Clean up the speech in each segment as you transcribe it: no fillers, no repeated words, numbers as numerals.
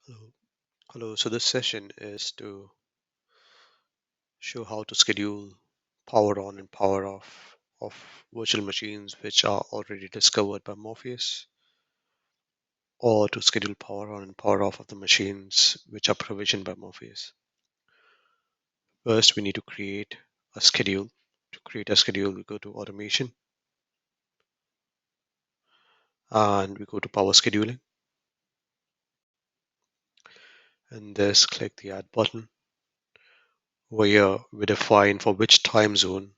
Hello. Hello. So this session is to show how to schedule power on and power off of virtual machines which are already discovered by Morpheus, or to schedule power on and power off of the machines which are provisioned by Morpheus. First, we need to create a schedule. To create a schedule, we go to automation and we go to power scheduling, and this click the add button. Over here, we define for which time zone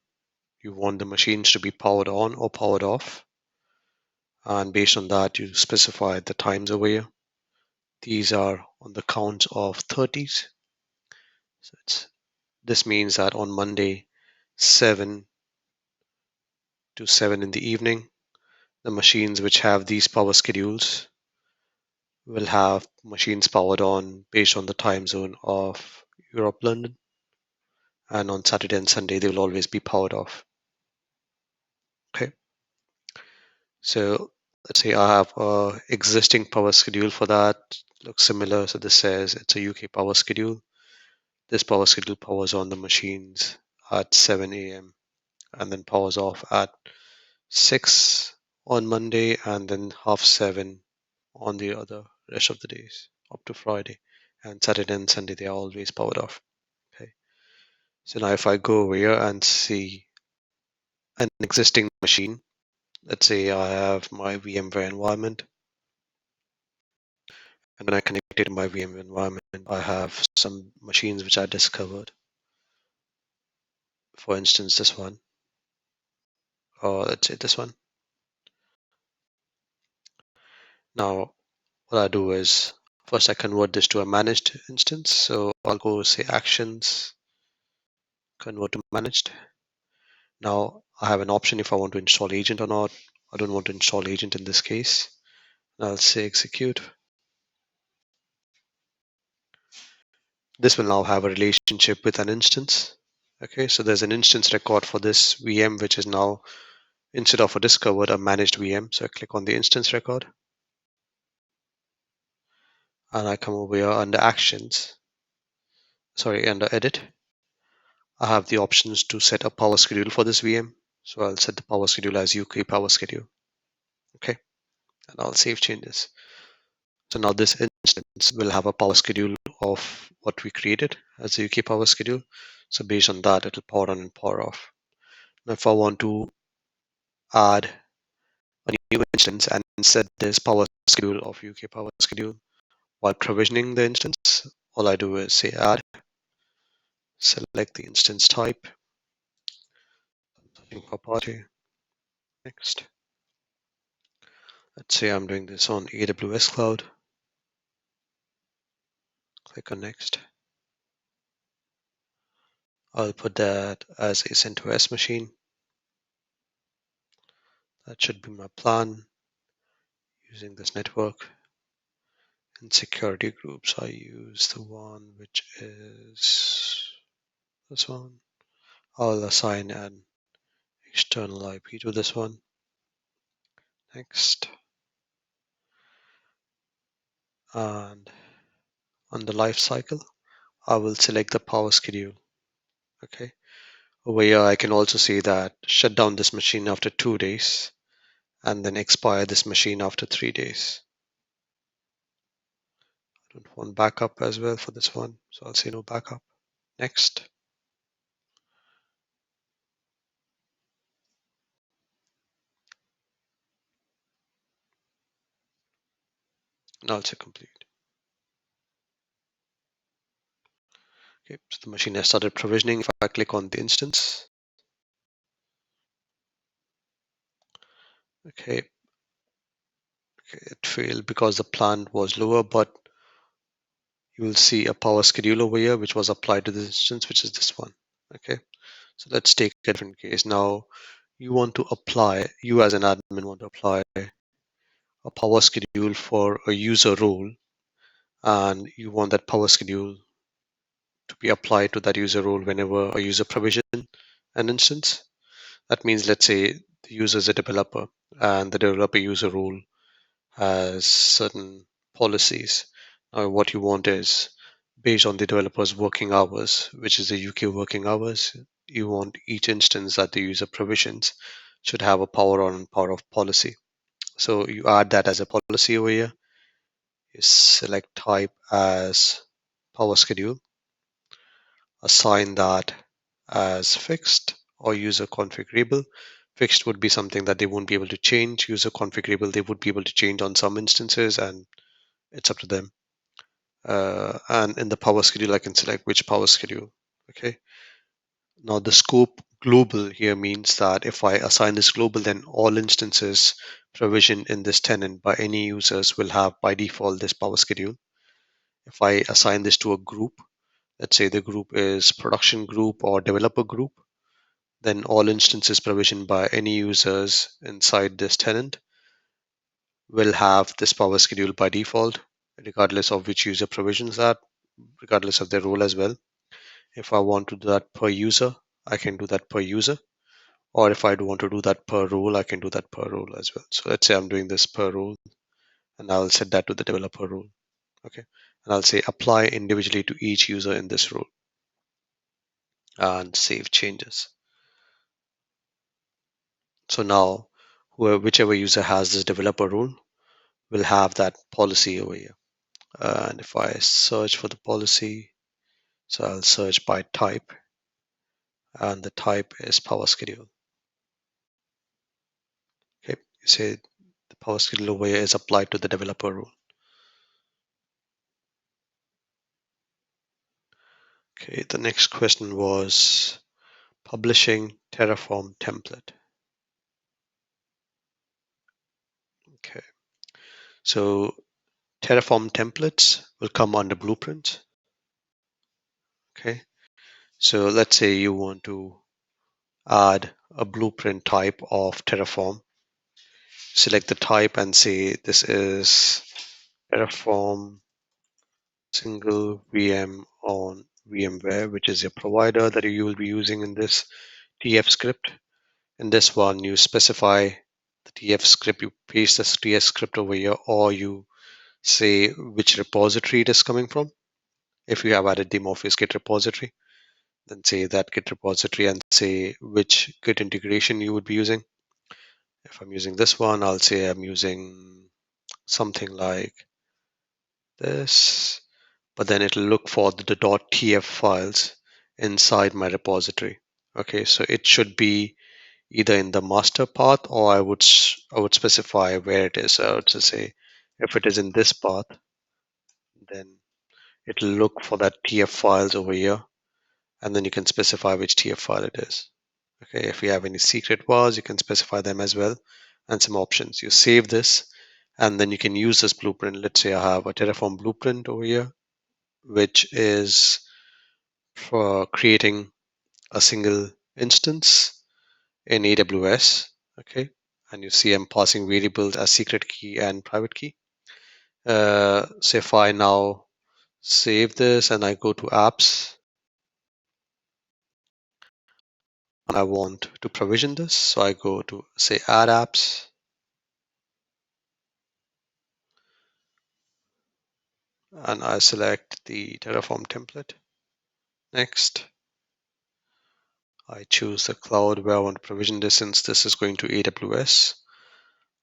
you want the machines to be powered on or powered off. And based on that, you specify the times over here. These are on the counts of 30s. So this means that on Monday, 7 to 7 in the evening, the machines which have these power schedules will have machines powered on based on the time zone of Europe, London. And on Saturday and Sunday, they will always be powered off. Okay. So let's say I have a existing power schedule for that. Looks similar. So this says it's a UK power schedule. This power schedule powers on the machines at 7 a.m. and then powers off at 6 on Monday and then half 7 on the other rest of the days up to Friday. And Saturday and Sunday, they are always powered off. Okay. So now if I go over here and see an existing machine, let's say I have my VMware environment, and when I connect it to my VMware environment, I have some machines which I discovered. For instance, this one, or let's say this one. Now, what I do is first I convert this to a managed instance. So I'll go say actions, convert to managed. Now I have an option if I want to install agent or not. I don't want to install agent in this case. I'll say execute. This will now have a relationship with an instance. Okay, so there's an instance record for this VM, which is now, instead of a discovered, a managed VM. So I click on the instance record and I come over here under actions, under edit. I have the options to set a power schedule for this VM. So I'll set the power schedule as UK power schedule. Okay, and I'll save changes. So now this instance will have a power schedule of what we created as the UK power schedule. So based on that, it'll power on and power off. Now if I want to add a new instance and set this power schedule of UK power schedule while provisioning the instance, all I do is say add, select the instance type, for party, next. Let's say I'm doing this on AWS Cloud. Click on next. I'll put that as a CentOS machine. That should be my plan using this network. In security groups, I use the one which is this one. I'll assign an external IP to this one. Next. And on the life cycle, I will select the power schedule. Okay. Over here, I can also see that shut down this machine after 2 days and then expire this machine after 3 days. I don't want backup as well for this one, so I'll say no backup. Next. And I'll say complete. Okay, so the machine has started provisioning. If I click on the instance, okay, it failed because the plant was lower, but you will see a power schedule over here which was applied to this instance, which is this one. Okay, so let's take a different case. Now you as an admin want to apply a power schedule for a user role, and you want that power schedule to be applied to that user role whenever a user provision an instance. That means, let's say the user is a developer and the developer user role has certain policies. What you want is based on the developer's working hours, which is the UK working hours, you want each instance that the user provisions should have a power on and power off policy. So you add that as a policy over here. You select type as power schedule, assign that as fixed or user configurable. Fixed would be something that they won't be able to change. User configurable, they would be able to change on some instances, and it's up to them. And in the power schedule, I can select which power schedule. Okay. Now the scope global here means that if I assign this global, then all instances provisioned in this tenant by any users will have by default this power schedule. If I assign this to a group, let's say the group is production group or developer group, then all instances provisioned by any users inside this tenant will have this power schedule by default, regardless of which user provisions that, regardless of their role as well. If I want to do that per user, I can do that per user. Or if I do want to do that per role, I can do that per role as well. So let's say I'm doing this per role, and I'll set that to the developer role. Okay. And I'll say apply individually to each user in this role and save changes. So now whichever user has this developer role will have that policy over here. And if I search for the policy, so I'll search by type, and the type is power schedule. Okay, you say the power schedule over here is applied to the developer role. Okay, the next question was publishing Terraform template. Okay, so Terraform templates will come under blueprints. Okay, so let's say you want to add a blueprint type of Terraform. Select the type and say this is Terraform single VM on VMware, which is your provider that you will be using in this TF script. In this one, you specify the TF script, you paste this TF script over here, or you say which repository it is coming from. If you have added the Morpheus Git repository, then say that Git repository and say which Git integration you would be using. If I'm using this one, I'll say I'm using something like this, but then it'll look for the .tf files inside my repository. Okay, so it should be either in the master path, or I would specify where it is. So I would just say if it is in this path, then it'll look for that tf files over here, and then you can specify which tf file it is. Okay, if you have any secret vars, you can specify them as well, and some options. You save this, and then you can use this blueprint. Let's say I have a Terraform blueprint over here, which is for creating a single instance in AWS. Okay, and you see I'm passing variables as secret key and private key. So if I now save this and I go to apps, I want to provision this. So I go to say add apps, and I select the Terraform template. Next, I choose the cloud where I want to provision this. Since this is going to AWS,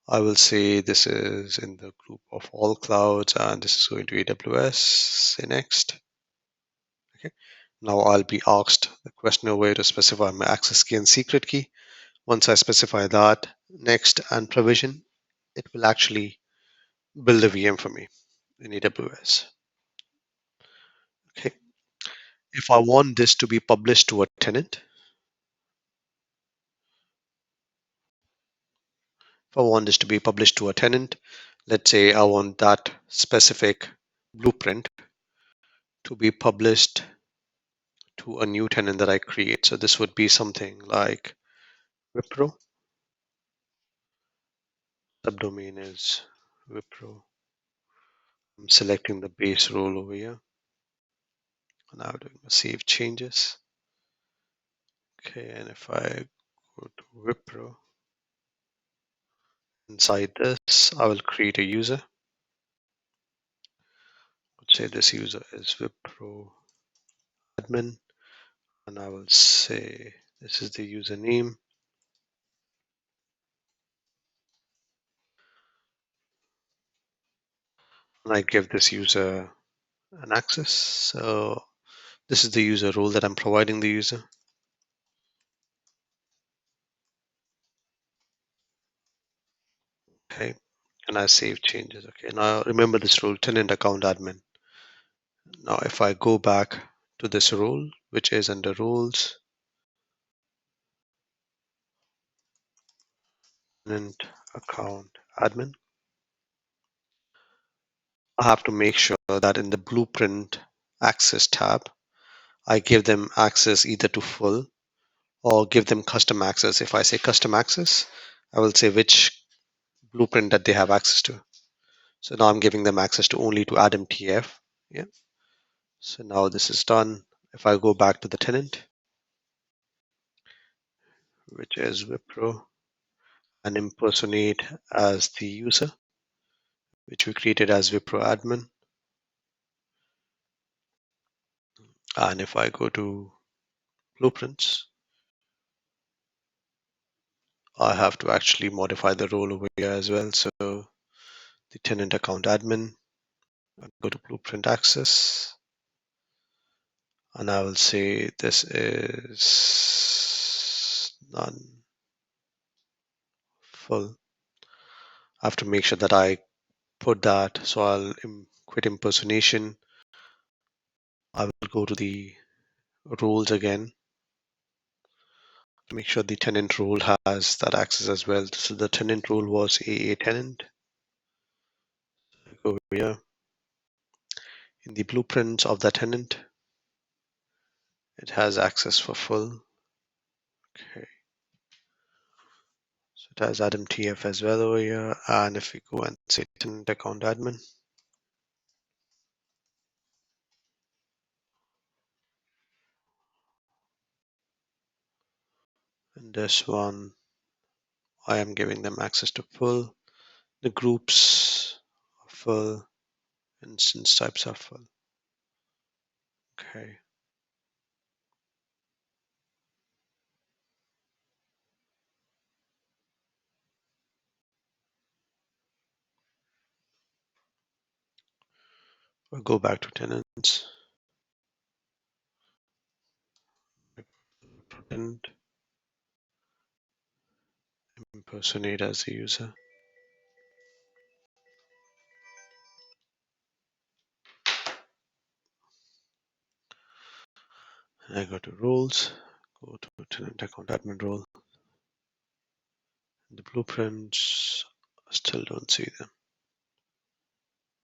I will say this is in the group of all clouds and this is going to AWS. Say next. Okay. Now I'll be asked the question over here to specify my access key and secret key. Once I specify that, next and provision, it will actually build a VM for me in AWS. Okay. If I want this to be published to a tenant, if I want this to be published to a tenant, let's say I want that specific blueprint to be published to a new tenant that I create. So this would be something like Wipro. Subdomain is Wipro. I'm selecting the base role over here. Now doing save changes. Okay, and if I go to Wipro, inside this, I will create a user. say this user is Wipro admin, and I will say this is the username, and I give this user an access. So this is the user role that I'm providing the user. Okay, and I save changes. Okay, now remember this role, tenant account admin. Now if I go back to this role, which is under roles, tenant account admin, I have to make sure that in the blueprint access tab, I give them access either to full or give them custom access. If I say custom access, I will say which blueprint that they have access to. So now I'm giving them access to only to Adam TF. Yeah. So now this is done. If I go back to the tenant, which is Wipro, and impersonate as the user, which we created as Wipro admin. And if I go to blueprints, I have to actually modify the role over here as well. So the tenant account admin, I'll go to blueprint access, and I will say this is none full. I have to make sure that I put that. So I'll quit impersonation. I will go to the roles again to make sure the tenant role has that access as well. So the tenant role was AA tenant. Go over here in the blueprints of the tenant. It has access for full. Okay. So it has Adam TF as well over here. And if we go and say tenant account admin, and this one, I am giving them access to full. The groups are full. Instance types are full. Okay. We'll go back to tenants. Tenant, impersonate as the user. And I go to roles, go to tenant account admin role. The blueprints, I still don't see them.